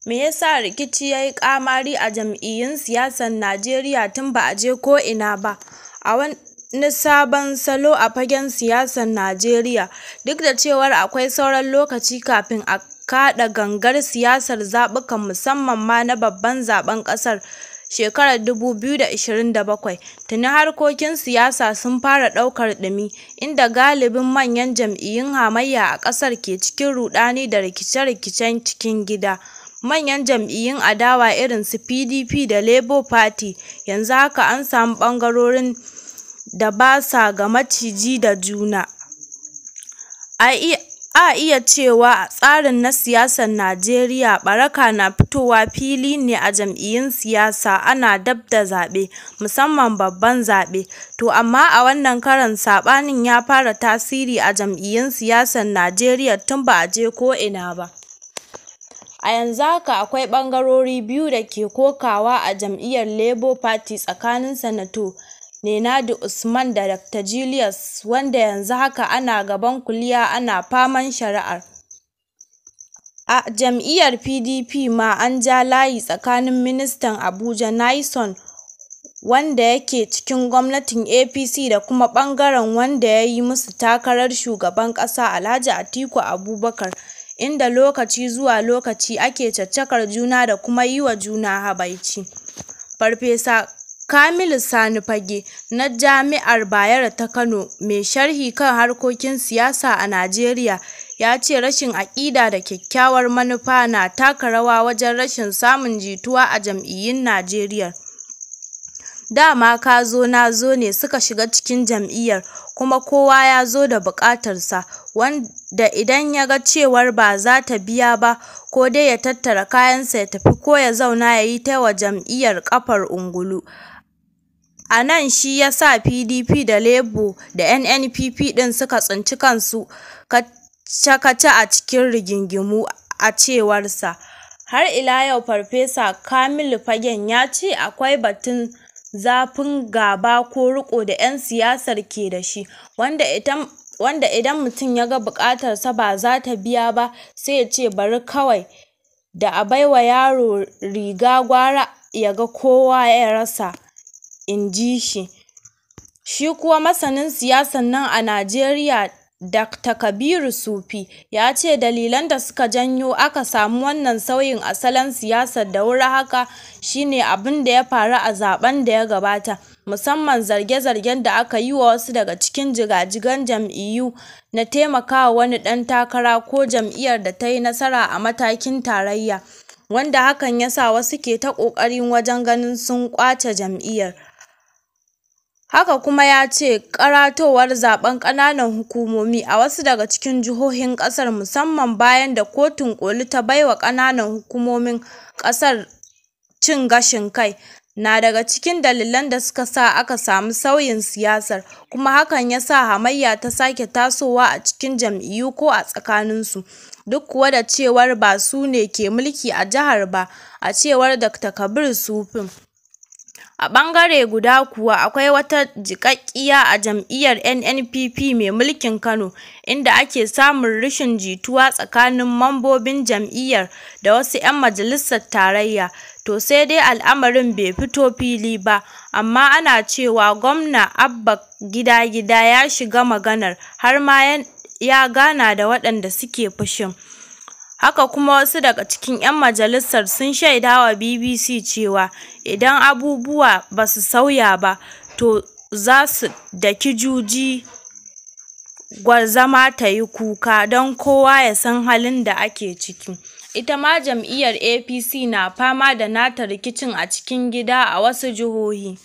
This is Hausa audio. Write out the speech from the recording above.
Me yasa rikici ya yi ƙamari a jam'iyyun siyasar Najeriya tun ba a je ko'ina ba? A wani sabon salo a fagen siyasar Najeriya, duk da cewar akwai sauran lokaci kafin a kaɗa gangar siyasar zaɓukan musamman ma na babban zaɓen ƙasar shekarar 2027, tuni harkokin siyasa sun fara ɗaukar ɗumi, inda galibin manyan jam'iyyun hamayya a ƙasar ke cikin ruɗani da rikice-rikicen cikin gida. Manyan jam'iyyun adawa irin su PDP da Labour Party yanzu haka an samu ɓangarorin da ba sa ga maciji da juna. A iya cewa a tsarin na siyasar Najeriya, ɓaraka na fitowa fili ne a jam'iyyun siyasa ana dab da zaɓe, musamman babban zaɓe. To amma a wannan karon saɓanin ya fara tasiri a jam'iyyun siyasar Najeriya tun ba a je ko'ina ba. A yanzu haka akwai ɓangarori biyu da ke kokawa a jam'iyyar Labour Party tsakanin Sanato Nenadi Usman da Dr. Julius, wanda yanzu haka ana gaban kuliya ana faman shari'ar. A jam'iyyar PDP ma an ja layi tsakanin Ministan Abuja Nyesom, wanda yake cikin gwamnatin APC, da kuma ɓangaren wanda ya yi musu takarar shugaban ƙasa Alhaji Atiku Abubakar, inda lokaci zuwa lokaci ake caccakar juna da kuma yi wa juna habaici. Farfesa Kamilu Sani Fage na Jami'ar Bayero ta Kano, mai sharhi kan harkokin siyasa a Najeriya, ya ce rashin aƙida da kyakkyawar manufa na taka rawa wajen rashin samun jituwa a jam'iyyun Najeriya. Dama ka zo na zo ne suka shiga cikin jam'iyyar, kuma kowa ya zo da buƙatarsa, wanda idan ya ga cewar ba za ta biya ba, ko dai ya tattara kayansa ya tafi ko ya zauna ya yi ta wa jam'iyyar ƙafar ungulu. A nan shi ya sa PDP da Labour da NNPP ɗin suka tsinci kansu kaca-kaca a cikin rigingimu, a cewarsa. Har ila yau Farfesa Kamilu Fagen ya ce akwai batun zafin gaba ko riƙo da 'yan siyasar ke da shi, wanda idan mutum ya ga buƙatarsa ba za ta biya ba, sai ya ce bari kawai da a baiwa yaro riga gwara ya ga kowa ya rasa, in ji shi. Shi kuwa masanin siyasar nan a Najeriya, Dr. Kabiru Sufi, ya ce dalilan da suka janyo aka samu wannan sauyin a salon siyasar da wuri haka shine abin da ya faru a zaben da ya gabata, musamman zarge-zargen da aka yi wa wasu daga cikin jigajigan jam'iyyu na taimakawa wani ɗan takara ko jam'iyyar da ta yi nasara a matakin tarayya, wanda hakan ya sa wasu ke ta ƙoƙarin wajen ganin sun ƙwace jam'iyyar. Haka kuma ya ce karatowar zaben ƙananan hukumomi a wasu daga cikin jihohin ƙasar, musamman bayan da Kotun Koli ta baiwa ƙananan hukumomin ƙasar cin gashin kai, na daga cikin dalilan da suka sa aka samu sauyin siyasar, kuma hakan ya sa hamayya ta sake tasowa a cikin jam'iyyu ko a tsakaninsu, duk kuwa da cewar ba su ne ke mulki a jihar ba, a cewar Dr. Kabir Sufin. A ɓangare guda kuwa akwai wata jiƙaƙƙiya a jam'iyyar NNPP mai mulkin Kano, inda ake samun rashin jituwa tsakanin mambobin jam'iyyar da wasu 'yan majalisar tarayya. To sai dai al'amarin bai fito fili ba, amma ana cewa Gwamna Abba Gida-Gida ya shiga maganar, har ma ya gana da waɗanda suke fushin. Haka kuma wasu daga cikin 'yan majalisar sun shaidawa BBC cewa idan abubuwa ba su sauya ba, to za su daki juji gwarzama ta yi kuka, don kowa ya san halin da ake ciki. Ita ma jam'iyyar APC na fama da nata rikicin a cikin gida a wasu jihohi.